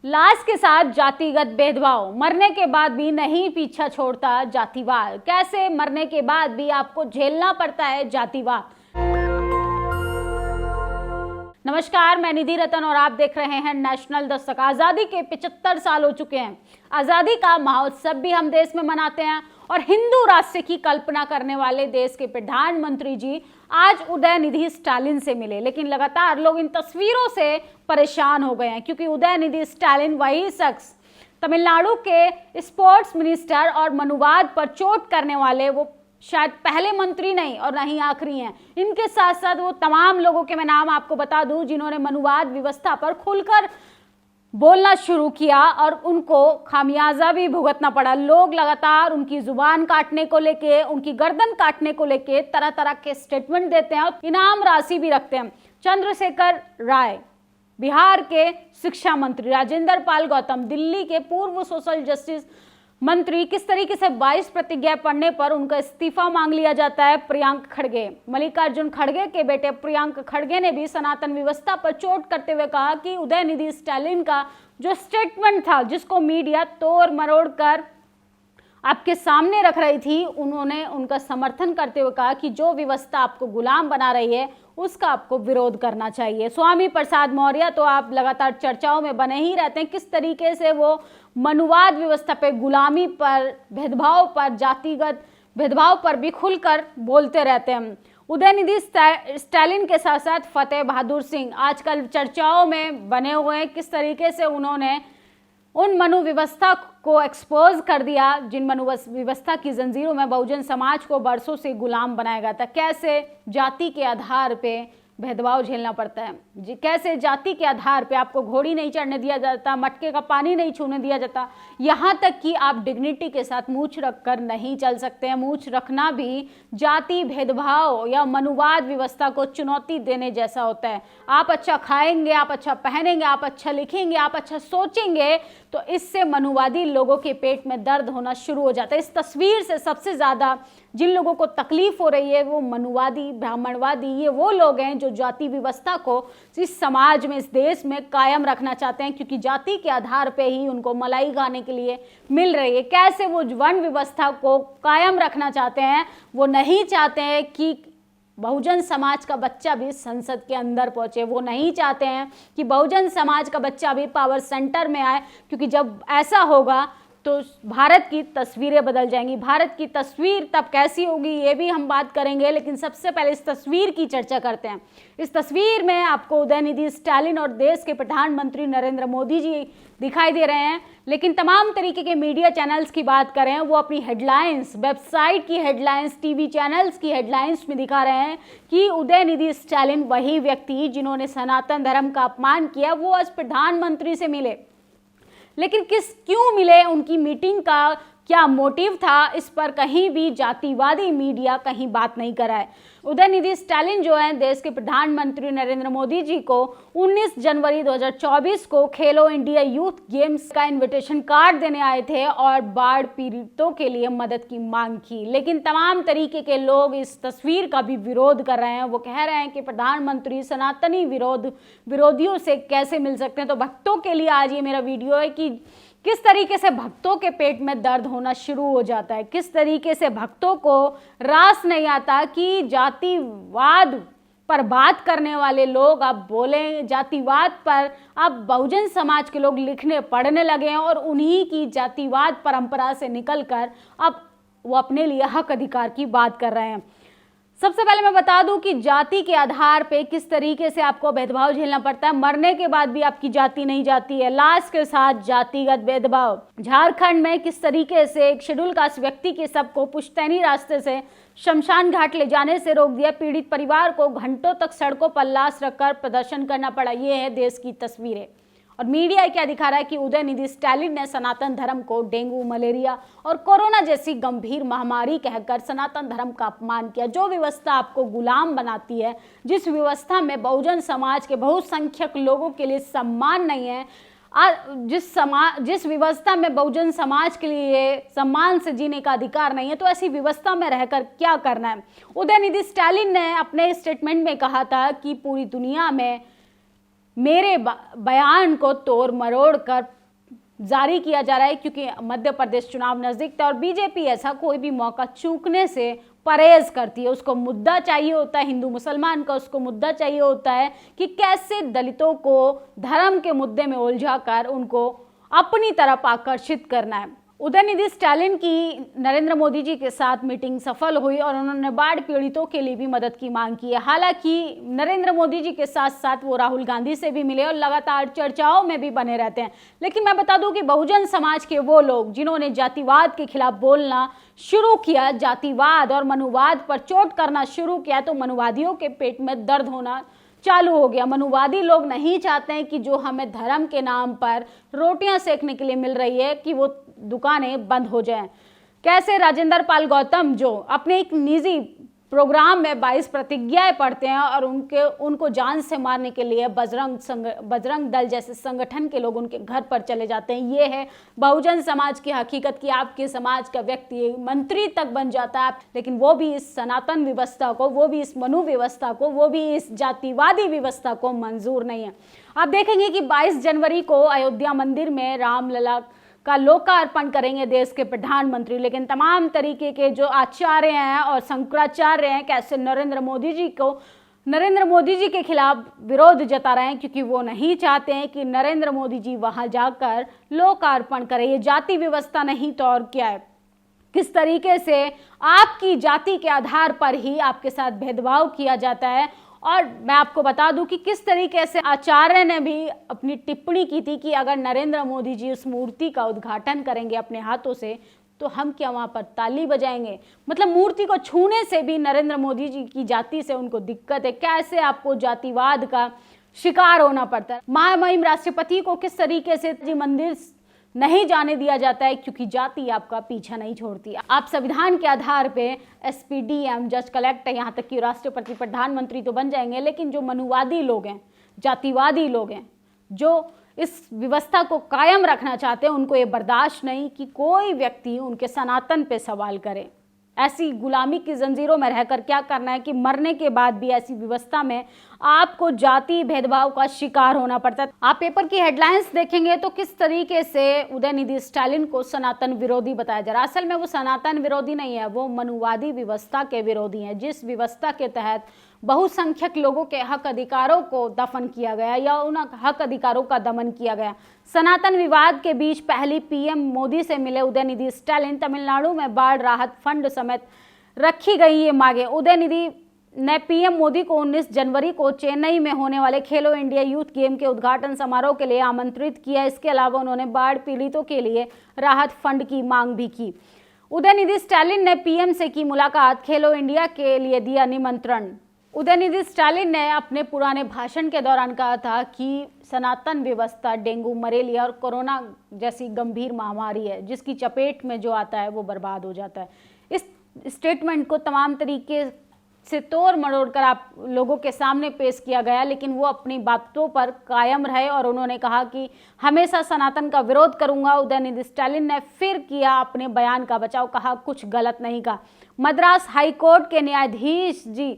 लाश के साथ जातिगत भेदभाव, मरने के बाद भी नहीं पीछा छोड़ता जातिवाद। कैसे मरने के बाद भी आपको झेलना पड़ता है जातिवाद। नमस्कार, मैं निधि रतन और आप देख रहे हैं नेशनल दस्तक। आजादी के 75 साल हो चुके हैं। आजादी का महोत्सव भी हम देश में मनाते हैं और हिंदू राष्ट्र की कल्पना करने वाले देश के प्रधानमंत्री जी आज उदयनिधि स्टालिन से मिले। लेकिन लगातार लोग इन तस्वीरों से परेशान हो गए हैं क्योंकि उदयनिधि स्टालिन वही शख्स, तमिलनाडु के स्पोर्ट्स मिनिस्टर और मनुवाद पर चोट करने वाले वो शायद पहले मंत्री नहीं और नहीं आखिरी हैं। इनके साथ साथ वो तमाम लोगों के मैं नाम आपको बता दूं जिन्होंने मनुवाद व्यवस्था पर खुलकर बोलना शुरू किया और उनको खामियाजा भी भुगतना पड़ा। लोग लगातार उनकी जुबान काटने को लेके, उनकी गर्दन काटने को लेके तरह तरह के स्टेटमेंट देते हैं और इनाम राशि भी रखते हैं। चंद्रशेखर राय, बिहार के शिक्षा मंत्री, राजेंद्र पाल गौतम, दिल्ली के पूर्व सोशल जस्टिस मंत्री, किस तरीके से 22 प्रतिज्ञा पढ़ने पर उनका इस्तीफा मांग लिया जाता है। प्रियंक खड़गे, मल्लिकार्जुन खड़गे के बेटे प्रियंक खड़गे ने भी सनातन व्यवस्था पर चोट करते हुए कहा कि उदयनिधि स्टालिन का जो स्टेटमेंट था, जिसको मीडिया तोड़ मरोड़ कर आपके सामने रख रही थी, उन्होंने उनका समर्थन करते हुए कहा कि जो व्यवस्था आपको गुलाम बना रही है उसका आपको विरोध करना चाहिए। स्वामी प्रसाद मौर्य तो आप लगातार चर्चाओं में बने ही रहते हैं, किस तरीके से वो मनुवाद व्यवस्था पे, गुलामी पर, भेदभाव पर, जातिगत भेदभाव पर भी खुलकर बोलते रहते हैं। उदयनिधि स्टालिन के साथ साथ फतेह बहादुर सिंह आजकल चर्चाओं में बने हुए हैं, किस तरीके से उन्होंने उन मनु व्यवस्था को एक्सपोज कर दिया जिन मनु व्यवस्था की जंजीरों में बहुजन समाज को बरसों से गुलाम बनाया गया था। कैसे जाति के आधार पे भेदभाव झेलना पड़ता है, कैसे जाति के आधार पे आपको घोड़ी नहीं चढ़ने दिया जाता, मटके का पानी नहीं छूने दिया जाता, यहाँ तक कि आप डिग्निटी के साथ मूंछ रख कर नहीं चल सकते हैं। मूंछ रखना भी जाति भेदभाव या मनुवाद व्यवस्था को चुनौती देने जैसा होता है। आप अच्छा खाएंगे, आप अच्छा पहनेंगे, आप अच्छा लिखेंगे, आप अच्छा सोचेंगे, तो इससे मनुवादी लोगों के पेट में दर्द होना शुरू हो जाता है। इस तस्वीर से सबसे ज़्यादा जिन लोगों को तकलीफ हो रही है वो मनुवादी, ब्राह्मणवादी, ये वो लोग हैं जो जाति व्यवस्था को इस समाज में, इस देश में कायम रखना चाहते हैं, क्योंकि जाति के आधार पे ही उनको मलाई खाने के लिए मिल रही है। कैसे वो वर्ण व्यवस्था को कायम रखना चाहते हैं, वो नहीं चाहते हैं कि बहुजन समाज का बच्चा भी संसद के अंदर पहुंचे, वो नहीं चाहते हैं कि बहुजन समाज का बच्चा भी पावर सेंटर में आए, क्योंकि जब ऐसा होगा तो भारत की तस्वीरें बदल जाएंगी। भारत की तस्वीर तब कैसी होगी ये भी हम बात करेंगे, लेकिन सबसे पहले इस तस्वीर की चर्चा करते हैं। इस तस्वीर में आपको उदयनिधि स्टालिन और देश के प्रधानमंत्री नरेंद्र मोदी जी दिखाई दे रहे हैं, लेकिन तमाम तरीके के मीडिया चैनल्स की बात करें, वो अपनी हेडलाइंस, वेबसाइट की हेडलाइंस, टीवी चैनल्स की हेडलाइंस में दिखा रहे हैं कि उदयनिधि स्टालिन वही व्यक्ति जिन्होंने सनातन धर्म का अपमान किया, वो आज प्रधानमंत्री से मिले। लेकिन क्यों मिले, उनकी मीटिंग का क्या मोटिव था, इस पर कहीं भी जातिवादी मीडिया कहीं बात नहीं करा है। उदयनिधि स्टालिन जो है देश के प्रधानमंत्री नरेंद्र मोदी जी को 19 जनवरी 2024 को खेलो इंडिया यूथ गेम्स का इनविटेशन कार्ड देने आए थे और बाढ़ पीड़ितों के लिए मदद की मांग की। लेकिन तमाम तरीके के लोग इस तस्वीर का भी विरोध कर रहे हैं। वो कह रहे हैं कि प्रधानमंत्री सनातनी विरोधियों से कैसे मिल सकते हैं। तो भक्तों के लिए आज ये मेरा वीडियो है कि किस तरीके से भक्तों के पेट में दर्द होना शुरू हो जाता है, किस तरीके से भक्तों को रास नहीं आता कि जातिवाद पर बात करने वाले लोग अब बोले, जातिवाद पर अब बहुजन समाज के लोग लिखने पढ़ने लगे हैं और उन्हीं की जातिवाद परंपरा से निकलकर अब वो अपने लिए हक अधिकार की बात कर रहे हैं। सबसे पहले मैं बता दूं कि जाति के आधार पे किस तरीके से आपको भेदभाव झेलना पड़ता है। मरने के बाद भी आपकी जाति नहीं जाती है, लाश के साथ जातिगत भेदभाव। झारखंड में किस तरीके से एक शेड्यूल कास्ट व्यक्ति के शव को पुश्तैनी रास्ते से शमशान घाट ले जाने से रोक दिया। पीड़ित परिवार को घंटों तक सड़कों पर लाश रखकर प्रदर्शन करना पड़ा। ये है देश की तस्वीरें। और मीडिया क्या दिखा रहा है कि उदयनिधि स्टालिन ने सनातन धर्म को डेंगू, मलेरिया और कोरोना जैसी गंभीर महामारी कहकर सनातन धर्म का अपमान किया। जो व्यवस्था आपको गुलाम बनाती है, जिस व्यवस्था में बहुजन समाज के बहुसंख्यक लोगों के लिए सम्मान नहीं है, जिस व्यवस्था में बहुजन समाज के लिए सम्मान से जीने का अधिकार नहीं है, तो ऐसी व्यवस्था में रहकर क्या करना है। उदयनिधि स्टालिन ने अपने स्टेटमेंट में कहा था कि पूरी दुनिया में मेरे बयान को तोड़ मरोड़ कर जारी किया जा रहा है, क्योंकि मध्य प्रदेश चुनाव नजदीक था और बीजेपी ऐसा कोई भी मौका चूकने से परहेज करती है। उसको मुद्दा चाहिए होता है हिंदू मुसलमान का, उसको मुद्दा चाहिए होता है कि कैसे दलितों को धर्म के मुद्दे में उलझाकर उनको अपनी तरफ आकर्षित करना है। उदयनिधि स्टालिन की नरेंद्र मोदी जी के साथ मीटिंग सफल हुई और उन्होंने बाढ़ पीड़ितों के लिए भी मदद की मांग की है। हालांकि नरेंद्र मोदी जी के साथ साथ वो राहुल गांधी से भी मिले और लगातार चर्चाओं में भी बने रहते हैं। लेकिन मैं बता दूं कि बहुजन समाज के वो लोग जिन्होंने जातिवाद के खिलाफ बोलना शुरू किया, जातिवाद और मनुवाद पर चोट करना शुरू किया, तो मनुवादियों के पेट में दर्द होना चालू हो गया। मनुवादी लोग नहीं चाहते हैं कि जो हमें धर्म के नाम पर रोटियां सेकने के लिए मिल रही है कि वो दुकानें बंद हो जाएं। कैसे राजेंद्र पाल गौतम जो अपने एक निजी प्रोग्राम में 22 प्रतिज्ञाएं पढ़ते हैं और उनको जान से मारने के लिए बजरंग दल जैसे संगठन के लोग उनके घर पर चले जाते हैं। ये है बहुजन समाज की हकीकत कि आपके समाज का व्यक्ति मंत्री तक बन जाता है, लेकिन वो भी इस सनातन व्यवस्था को, वो भी इस मनु व्यवस्था को, वो भी इस जातिवादी व्यवस्था को मंजूर नहीं है। आप देखेंगे कि 22 जनवरी को अयोध्या मंदिर में रामलला का लोकार्पण करेंगे देश के प्रधानमंत्री, लेकिन तमाम तरीके के जो आचार्य हैं और शंकराचार्य हैं कैसे नरेंद्र मोदी जी के खिलाफ विरोध जता रहे हैं, क्योंकि वो नहीं चाहते हैं कि नरेंद्र मोदी जी वहां जाकर लोकार्पण करें। ये जाति व्यवस्था नहीं तो और क्या है। किस तरीके से आपकी जाति के आधार पर ही आपके साथ भेदभाव किया जाता है। और मैं आपको बता दूं कि किस तरीके से आचार्य ने भी अपनी टिप्पणी की थी कि अगर नरेंद्र मोदी जी उस मूर्ति का उद्घाटन करेंगे अपने हाथों से तो हम क्या वहां पर ताली बजाएंगे। मतलब मूर्ति को छूने से भी नरेंद्र मोदी जी की जाति से उनको दिक्कत है। कैसे आपको जातिवाद का शिकार होना पड़ता है। महामहिम राष्ट्रपति को किस तरीके से जी मंदिर नहीं जाने दिया जाता है, क्योंकि जाति आपका पीछा नहीं छोड़ती। आप संविधान के आधार पे एसपी, डीएम, जज, कलेक्टर, यहाँ तक कि राष्ट्रपति, प्रधानमंत्री तो बन जाएंगे, लेकिन जो मनुवादी लोग हैं, जातिवादी लोग हैं, जो इस व्यवस्था को कायम रखना चाहते हैं, उनको ये बर्दाश्त नहीं कि कोई व्यक्ति उनके सनातन पे सवाल करे। ऐसी गुलामी की जंजीरों में रहकर क्या करना है कि मरने के बाद भी ऐसी व्यवस्था में आपको जाति भेदभाव का शिकार होना पड़ता है। आप पेपर की हेडलाइंस देखेंगे तो किस तरीके से उदयनिधि स्टालिन को सनातन विरोधी बताया जा रहा है। असल में वो सनातन विरोधी नहीं है, वो मनुवादी व्यवस्था के विरोधी हैं, जिस व्यवस्था के तहत बहुसंख्यक लोगों के हक अधिकारों को दफन किया गया या उन हक अधिकारों का दमन किया गया। सनातन विवाद के बीच पहली पीएम मोदी से मिले उदयनिधि स्टालिन। तमिलनाडु में बाढ़ राहत फंड समेत रखी गई ये मांगे। उदयनिधि ने पीएम मोदी को 19 जनवरी को चेन्नई में होने वाले खेलो इंडिया यूथ गेम के उद्घाटन समारोह के लिए आमंत्रित किया। इसके अलावा उन्होंने बाढ़ पीड़ितों के लिए राहत फंड की मांग भी की। उदयनिधि स्टालिन ने पीएम से की मुलाकात, खेलो इंडिया के लिए दिया निमंत्रण। उदयनिधि स्टालिन ने अपने पुराने भाषण के दौरान कहा था कि सनातन व्यवस्था डेंगू, मलेरिया और कोरोना जैसी गंभीर महामारी है, जिसकी चपेट में जो आता है वो बर्बाद हो जाता है। इस स्टेटमेंट को तमाम तरीके से तोड़ मरोड़ कर आप लोगों के सामने पेश किया गया, लेकिन वो अपनी बातों पर कायम रहे और उन्होंने कहा कि हमेशा सनातन का विरोध करूंगा। उदयनिधि स्टालिन ने फिर किया अपने बयान का बचाव, कहा कुछ गलत नहीं कहा। मद्रास हाईकोर्ट के न्यायाधीश जी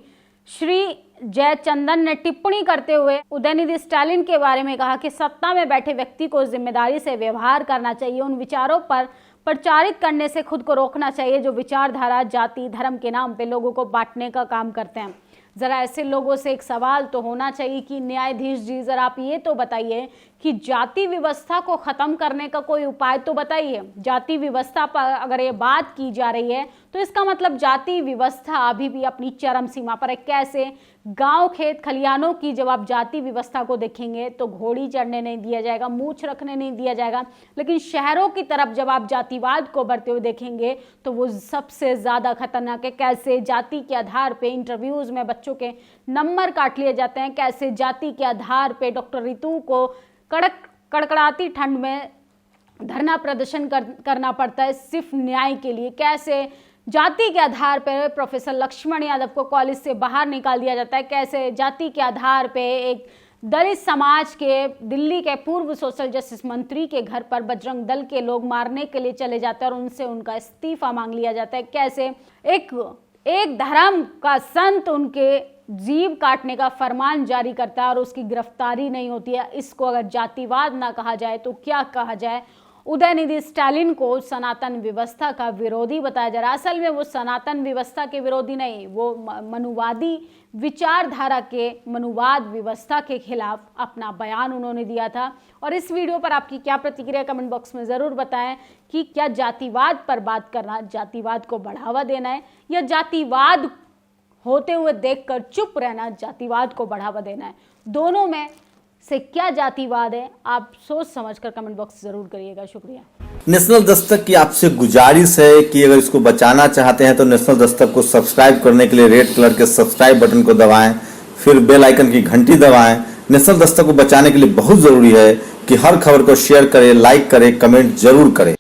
श्री जयचंदन ने टिप्पणी करते हुए उदयनिधि स्टालिन के बारे में कहा कि सत्ता में बैठे व्यक्ति को जिम्मेदारी से व्यवहार करना चाहिए, उन विचारों पर प्रचारित करने से खुद को रोकना चाहिए जो विचारधारा, जाति, धर्म के नाम पे लोगों को बांटने का काम करते हैं। जरा ऐसे लोगों से एक सवाल तो होना चाहिए कि न्यायाधीश जी जरा आप ये तो बताइए कि जाति व्यवस्था को खत्म करने का कोई उपाय तो बताइए। जाति व्यवस्था पर अगर ये बात की जा रही है तो इसका मतलब जाति व्यवस्था अभी भी अपनी चरम सीमा पर है। कैसे? गांव, खेत, खलिहानों की जब आप जाति व्यवस्था को देखेंगे तो घोड़ी चढ़ने नहीं दिया जाएगा, मूछ रखने नहीं दिया जाएगा, लेकिन शहरों की तरफ जब आप जातिवाद को बढ़ते हुए देखेंगे तो वो सबसे ज्यादा खतरनाक है। कैसे जाति के आधार पे इंटरव्यूज में बच्चों के नंबर काट लिए जाते हैं, कैसे जाति के आधार पे डॉक्टर रितु को कड़कड़ाती ठंड में धरना प्रदर्शन करना पड़ता है सिर्फ न्याय के लिए, कैसे जाति के आधार पर प्रोफेसर लक्ष्मण यादव को कॉलेज से बाहर निकाल दिया जाता है, कैसे जाति के आधार पे एक दलित समाज के दिल्ली के पूर्व सोशल जस्टिस मंत्री के घर पर बजरंग दल के लोग मारने के लिए चले जाते हैं और उनसे उनका इस्तीफा मांग लिया जाता है, कैसे एक धर्म का संत उनके जीभ काटने का फरमान जारी करता है और उसकी गिरफ्तारी नहीं होती है, इसको अगर जातिवाद ना कहा जाए तो क्या कहा जाए। उदयनिधि स्टालिन को सनातन व्यवस्था का विरोधी बताया जा रहा है। असल में वो सनातन व्यवस्था के विरोधी नहीं, वो मनुवादी विचारधारा के मनुवाद व्यवस्था के खिलाफ अपना बयान उन्होंने दिया था। और इस वीडियो पर आपकी क्या प्रतिक्रिया कमेंट बॉक्स में ज़रूर बताएं कि क्या जातिवाद पर बात करना जातिवाद को बढ़ावा देना है या जातिवाद होते हुए देखकर चुप रहना जातिवाद को बढ़ावा देना है। दोनों में से क्या जातिवाद है, आप सोच समझकर कमेंट बॉक्स जरूर करिएगा। शुक्रिया। नेशनल दस्तक की आपसे गुजारिश है कि अगर इसको बचाना चाहते हैं तो नेशनल दस्तक को सब्सक्राइब करने के लिए रेड कलर के सब्सक्राइब बटन को दबाएं, फिर बेल आइकन की घंटी दबाएं। नेशनल दस्तक को बचाने के लिए बहुत जरूरी है कि हर खबर को शेयर करें, लाइक करें, कमेंट जरूर करें।